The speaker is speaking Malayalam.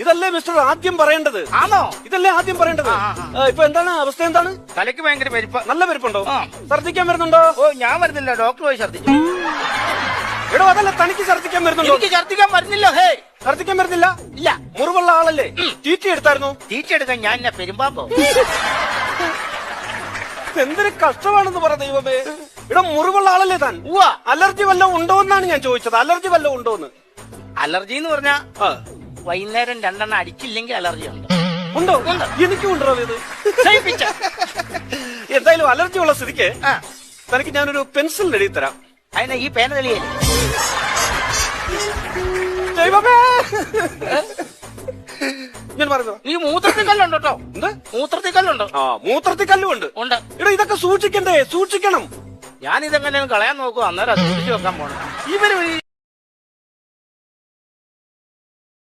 ഇതല്ലേ മിസ്റ്റർ ആദ്യം പറയേണ്ടത്? ആണോ? ഇതല്ലേ ആദ്യം പറയേണ്ടത്? ഇപ്പൊ എന്താണ് അവസ്ഥ? എന്താണ്? തലയ്ക്ക് ഭയങ്കര പരിപ്പ്. നല്ല പരിപ്പുണ്ടോ? ഛർദ്ദിക്കാൻ വരുന്നുണ്ടോ? ഓ, ഞാൻ വരുന്നില്ല, ഡോക്ടർ പോയി ഛർദ്ദിച്ചു. എടോ, അതല്ല, തനിക്ക് ഛർദ്ദിക്കാൻ വരുന്നുണ്ടോ? എനിക്ക് ഛർദ്ദിക്കാൻ വരുന്നില്ല. ഹേ, ഛർദ്ദിക്കാൻ വരുന്നില്ല? ഇല്ല. മുറിവുള്ള ആളല്ലേ? തീറ്റി എടുത്തായിരുന്നു? തീറ്റ എടുക്കാൻ ഞാൻ എന്നെ പെരുമ്പാമ്പോ? എന്തൊരു കഷ്ടമാണെന്ന് പറ ദൈവമേ. ഇവിടെ മുറിവുള്ള ആളല്ലേ താൻ? അലർജി വല്ലതും ഉണ്ടോ എന്നാണ് ഞാൻ ചോദിച്ചത്. അലർജി വല്ലതും ഉണ്ടോന്ന്? അലർജി എന്ന് പറഞ്ഞാ വൈകുന്നേരം 2 എണ്ണം അടിച്ചില്ലെങ്കിൽ അലർജി ഉണ്ട്. ഉണ്ടോ? എനിക്കും ഉണ്ടോ ഇത്? എന്തായാലും അലർജി ഉള്ള സ്ഥിതിക്ക് തനിക്ക് ഞാനൊരു പെൻസിൽ എഴുതി തരാം. അതിനാ ഈ പേന തെളിയേ? ദൈവമേ, ഞാൻ പറയുന്നു. ഈ മൂത്രത്തിൽ കല്ലുണ്ടോ കേട്ടോ? എന്ത് മൂത്രത്തിൽ കല്ലുണ്ടോ? മൂത്രത്തിൽ കല്ലുണ്ട്. ഉണ്ട്. ഇവിടെ ഇതൊക്കെ സൂക്ഷിക്കണ്ടേ? സൂക്ഷിക്കണം. ഞാൻ ഇതെങ്ങനെയും കളയാൻ നോക്കുക, അന്നേരം സൂക്ഷിച്ചു വെക്കാൻ പോണം. ഇവര്